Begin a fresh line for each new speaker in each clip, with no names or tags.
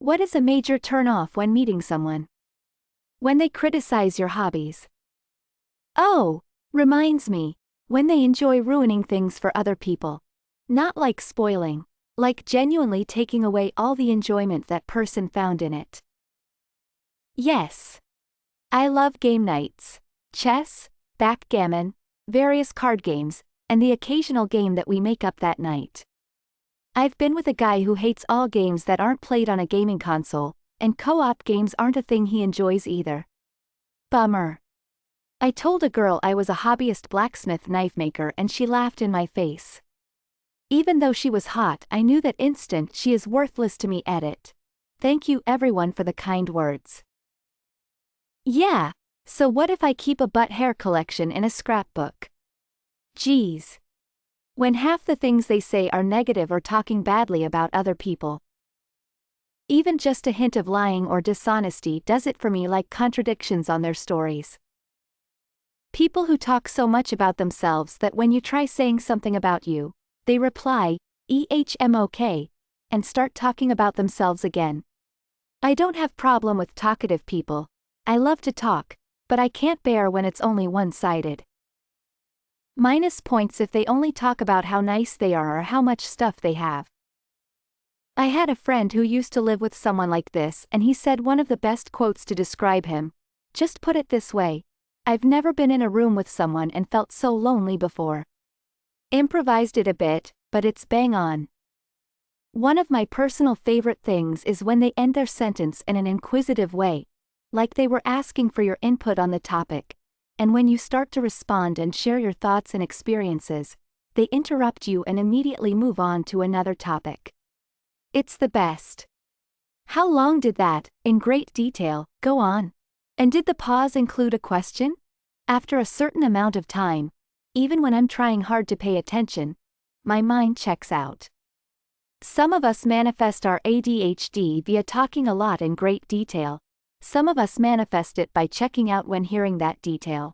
What is a major turn-off when meeting someone? When they criticize your hobbies. Oh, reminds me. When they enjoy ruining things for other people. Not like spoiling. Like genuinely taking away all the enjoyment that person found in it. Yes. I love game nights. Chess, backgammon, various card games, and the occasional game that we make up that night. I've been with a guy who hates all games that aren't played on a gaming console, and co-op games aren't a thing he enjoys either. Bummer. I told a girl I was a hobbyist blacksmith knife maker and she laughed in my face. Even though she was hot, I knew that instant she is worthless to me. Edit. Thank you everyone for the kind words. Yeah, so what if I keep a butt hair collection in a scrapbook? Geez. When half the things they say are negative or talking badly about other people. Even just a hint of lying or dishonesty does it for me, like contradictions on their stories. People who talk so much about themselves that when you try saying something about you, they reply, "EHMOK," and start talking about themselves again. I don't have problem with talkative people. I love to talk, but I can't bear when it's only one-sided. Minus points if they only talk about how nice they are or how much stuff they have. I had a friend who used to live with someone like this, and he said one of the best quotes to describe him. Just put it this way. I've never been in a room with someone and felt so lonely before. Improvised it a bit, but it's bang on. One of my personal favorite things is when they end their sentence in an inquisitive way, like they were asking for your input on the topic, and when you start to respond and share your thoughts and experiences, they interrupt you and immediately move on to another topic. It's the best. How long did that, in great detail, go on? And did the pause include a question? After a certain amount of time, even when I'm trying hard to pay attention, my mind checks out. Some of us manifest our ADHD via talking a lot in great detail. Some of us manifest it by checking out when hearing that detail.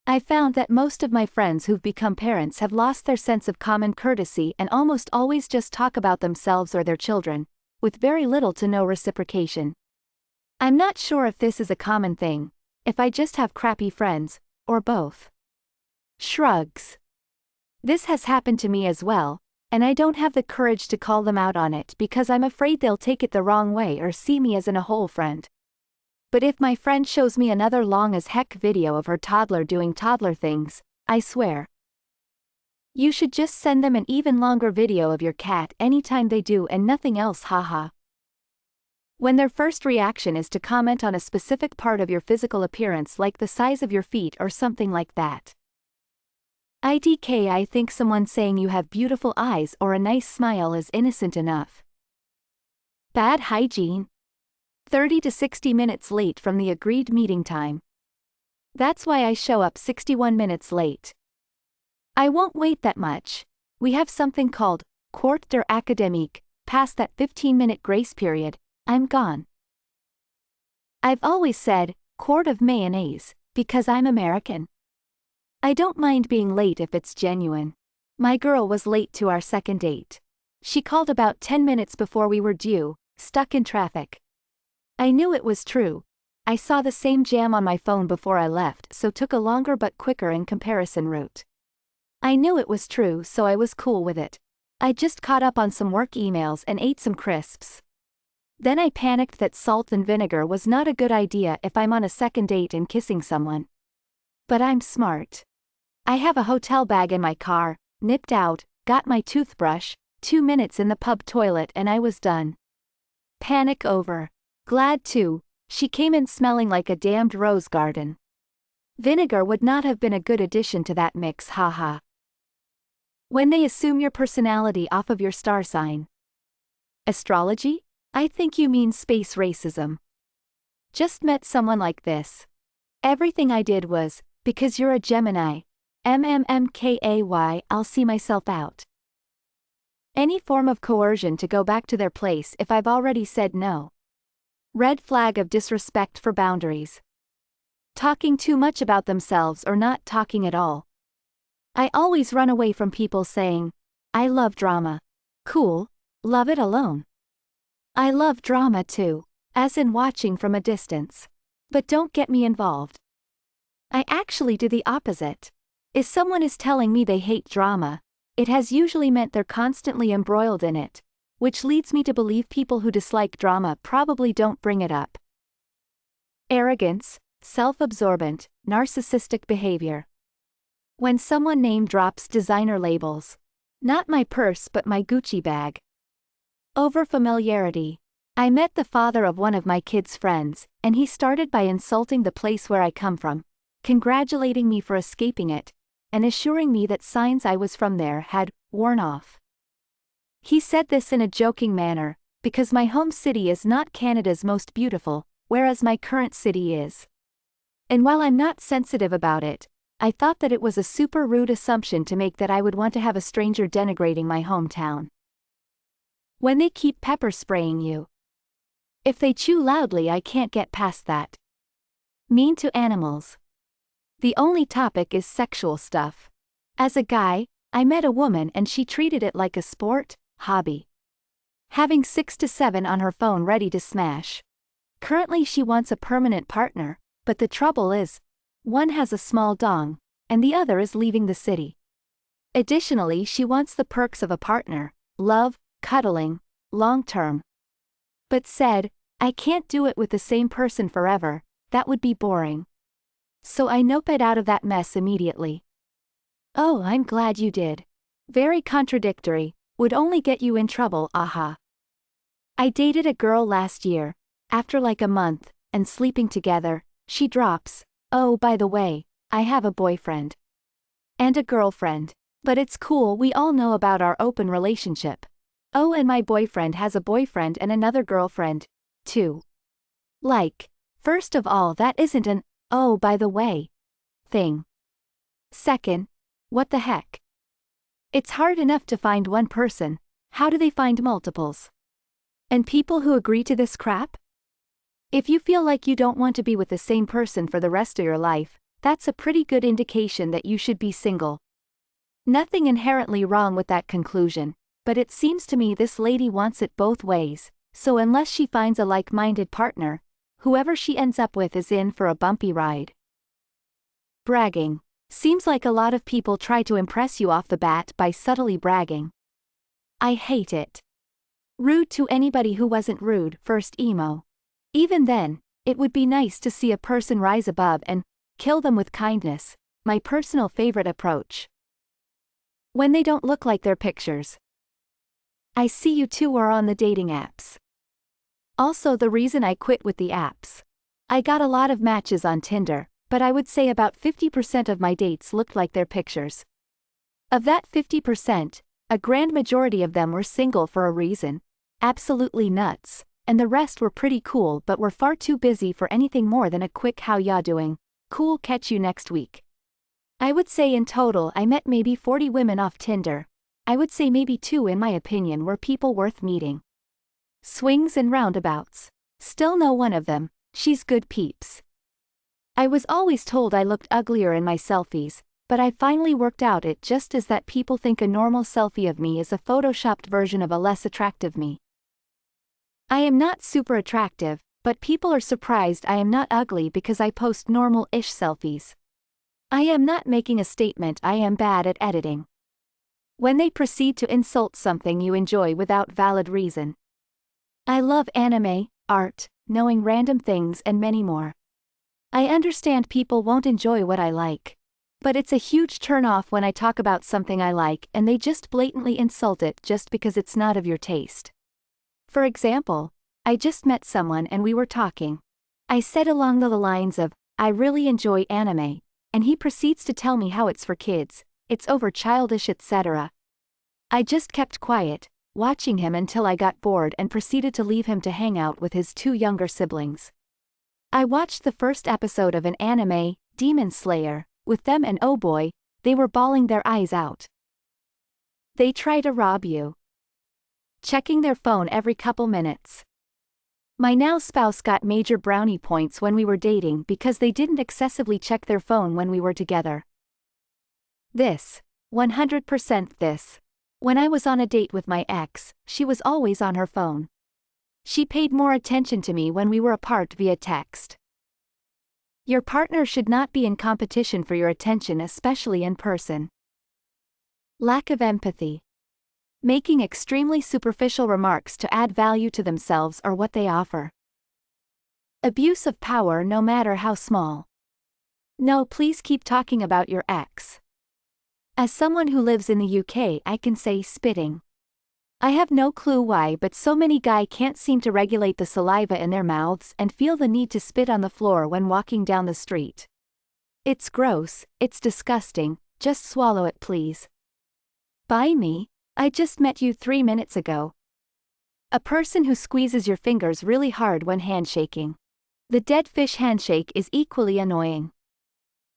I found that most of my friends who've become parents have lost their sense of common courtesy and almost always just talk about themselves or their children, with very little to no reciprocation. I'm not sure if this is a common thing, if I just have crappy friends, or both. Shrugs. This has happened to me as well, and I don't have the courage to call them out on it because I'm afraid they'll take it the wrong way or see me as an a-hole friend. But if my friend shows me another long as heck video of her toddler doing toddler things, I swear. You should just send them an even longer video of your cat anytime they do and nothing else, haha. When their first reaction is to comment on a specific part of your physical appearance like the size of your feet or something like that. IDK, I think someone saying you have beautiful eyes or a nice smile is innocent enough. Bad hygiene. 30 to 60 minutes late from the agreed meeting time. That's why I show up 61 minutes late. I won't wait that much. We have something called Quart d'heure académique. Past that 15-minute grace period, I'm gone. I've always said, quart of mayonnaise, because I'm American. I don't mind being late if it's genuine. My girl was late to our second date. She called about 10 minutes before we were due, stuck in traffic. I knew it was true. I saw the same jam on my phone before I left, so took a longer but quicker in comparison route. I knew it was true, so I was cool with it. I just caught up on some work emails and ate some crisps. Then I panicked that salt and vinegar was not a good idea if I'm on a second date and kissing someone. But I'm smart. I have a hotel bag in my car, nipped out, got my toothbrush, 2 minutes in the pub toilet and I was done. Panic over. Glad too, she came in smelling like a damned rose garden. Vinegar would not have been a good addition to that mix, haha. When they assume your personality off of your star sign. Astrology? I think you mean space racism. Just met someone like this. Everything I did was, because you're a Gemini. MMMKAY, I'll see myself out. Any form of coercion to go back to their place if I've already said no. Red flag of disrespect for boundaries. Talking too much about themselves or not talking at all. I always run away from people saying, I love drama. Cool, love it alone. I love drama too, as in watching from a distance. But don't get me involved. I actually do the opposite. If someone is telling me they hate drama, it has usually meant they're constantly embroiled in it, which leads me to believe people who dislike drama probably don't bring it up. Arrogance, self-absorbent, narcissistic behavior. When someone name drops designer labels. Not my purse but my Gucci bag. Overfamiliarity. I met the father of one of my kids' friends, and he started by insulting the place where I come from, congratulating me for escaping it, and assuring me that signs I was from there had worn off. He said this in a joking manner, because my home city is not Canada's most beautiful, whereas my current city is. And while I'm not sensitive about it, I thought that it was a super rude assumption to make that I would want to have a stranger denigrating my hometown. When they keep pepper spraying you. If they chew loudly, I can't get past that. Mean to animals. The only topic is sexual stuff. As a guy, I met a woman and she treated it like a sport, hobby. Having 6 to 7 on her phone ready to smash. Currently she wants a permanent partner, but the trouble is, one has a small dong, and the other is leaving the city. Additionally, she wants the perks of a partner, love, cuddling, long-term. But said, I can't do it with the same person forever, that would be boring. So I nope it out of that mess immediately. Oh, I'm glad you did. Very contradictory, would only get you in trouble, aha. I dated a girl last year. After like a month, and sleeping together, she drops, oh by the way, I have a boyfriend. And a girlfriend. But it's cool, we all know about our open relationship. Oh, and my boyfriend has a boyfriend and another girlfriend, too. Like, first of all, that isn't an, oh by the way, thing. Second, what the heck? It's hard enough to find one person, how do they find multiples? And people who agree to this crap? If you feel like you don't want to be with the same person for the rest of your life, that's a pretty good indication that you should be single. Nothing inherently wrong with that conclusion, but it seems to me this lady wants it both ways, so unless she finds a like-minded partner, whoever she ends up with is in for a bumpy ride. Bragging. Seems like a lot of people try to impress you off the bat by subtly bragging. I hate it. Rude to anybody who wasn't rude first emo. Even then, it would be nice to see a person rise above and kill them with kindness, my personal favorite approach. When they don't look like their pictures. I see you two are on the dating apps. Also the reason I quit with the apps. I got a lot of matches on Tinder, but I would say about 50% of my dates looked like their pictures. Of that 50%, a grand majority of them were single for a reason, absolutely nuts, and the rest were pretty cool but were far too busy for anything more than a quick how ya doing, cool catch you next week. I would say in total I met maybe 40 women off Tinder. I would say maybe 2 in my opinion were people worth meeting. Swings and roundabouts. Still know one of them, she's good peeps. I was always told I looked uglier in my selfies, but I finally worked out it just as that people think a normal selfie of me is a photoshopped version of a less attractive me. I am not super attractive, but people are surprised I am not ugly because I post normal-ish selfies. I am not making a statement, I am bad at editing. When they proceed to insult something you enjoy without valid reason. I love anime, art, knowing random things and many more. I understand people won't enjoy what I like. But it's a huge turn-off when I talk about something I like and they just blatantly insult it just because it's not of your taste. For example, I just met someone and we were talking. I said along the lines of, I really enjoy anime, and he proceeds to tell me how it's for kids, it's over childish etc. I just kept quiet, watching him until I got bored and proceeded to leave him to hang out with his 2 younger siblings. I watched the first episode of an anime, Demon Slayer, with them and oh boy, they were bawling their eyes out. They try to rob you. Checking their phone every couple minutes. My now spouse got major brownie points when we were dating because they didn't excessively check their phone when we were together. This. 100% this. When I was on a date with my ex, she was always on her phone. She paid more attention to me when we were apart via text. Your partner should not be in competition for your attention, especially in person. Lack of empathy. Making extremely superficial remarks to add value to themselves or what they offer. Abuse of power, no matter how small. No, please keep talking about your ex. As someone who lives in the UK, I can say spitting. I have no clue why, but so many guys can't seem to regulate the saliva in their mouths and feel the need to spit on the floor when walking down the street. It's gross, it's disgusting, just swallow it please. By me? I just met you 3 minutes ago. A person who squeezes your fingers really hard when handshaking. The dead fish handshake is equally annoying.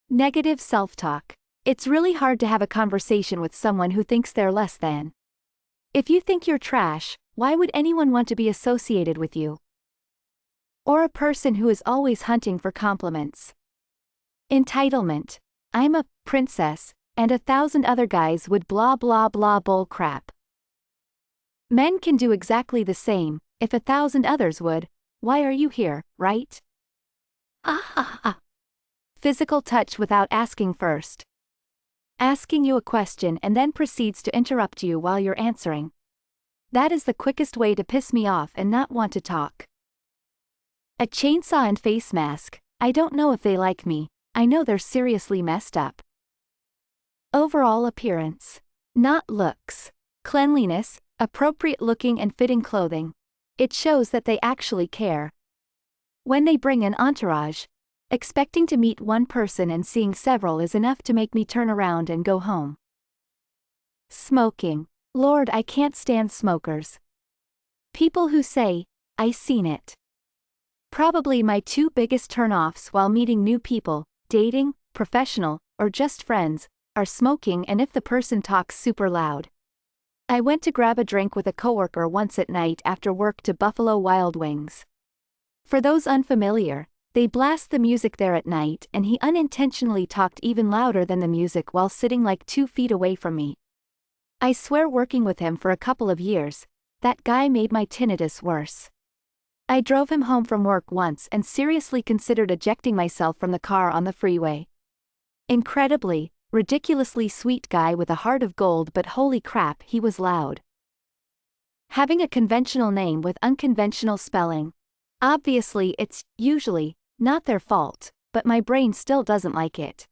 Negative self-talk. It's really hard to have a conversation with someone who thinks they're less than. If you think you're trash, why would anyone want to be associated with you? Or a person who is always hunting for compliments. Entitlement. I'm a princess, and 1,000 other guys would blah blah blah bull crap. Men can do exactly the same, if 1,000 others would, why are you here, right? Physical touch without asking first. Asking you a question and then proceeds to interrupt you while you're answering. That is the quickest way to piss me off and not want to talk. A chainsaw and face mask. I don't know if they like me, I know they're seriously messed up. Overall appearance. Not looks. Cleanliness, appropriate looking and fitting clothing. It shows that they actually care. When they bring an entourage, expecting to meet one person and seeing several is enough to make me turn around and go home. Smoking. Lord, I can't stand smokers. People who say, "I seen it." Probably my two biggest turn-offs while meeting new people, dating, professional, or just friends, are smoking and if the person talks super loud. I went to grab a drink with a coworker once at night after work to Buffalo Wild Wings. For those unfamiliar, they blast the music there at night and he unintentionally talked even louder than the music while sitting like 2 feet away from me. I swear working with him for a couple of years, that guy made my tinnitus worse. I drove him home from work once and seriously considered ejecting myself from the car on the freeway. Incredibly, ridiculously sweet guy with a heart of gold, but holy crap, he was loud. Having a conventional name with unconventional spelling. Obviously it's, usually, not their fault, but my brain still doesn't like it.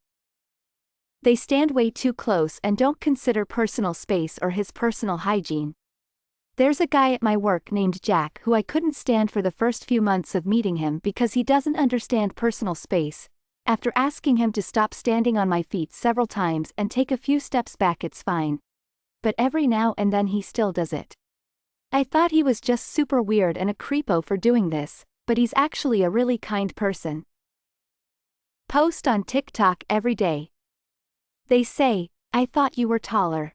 They stand way too close and don't consider personal space or his personal hygiene. There's a guy at my work named Jack who I couldn't stand for the first few months of meeting him because he doesn't understand personal space. After asking him to stop standing on my feet several times and take a few steps back, it's fine. But every now and then he still does it. I thought he was just super weird and a creepo for doing this, but he's actually a really kind person. Post on TikTok every day. They say, "I thought you were taller."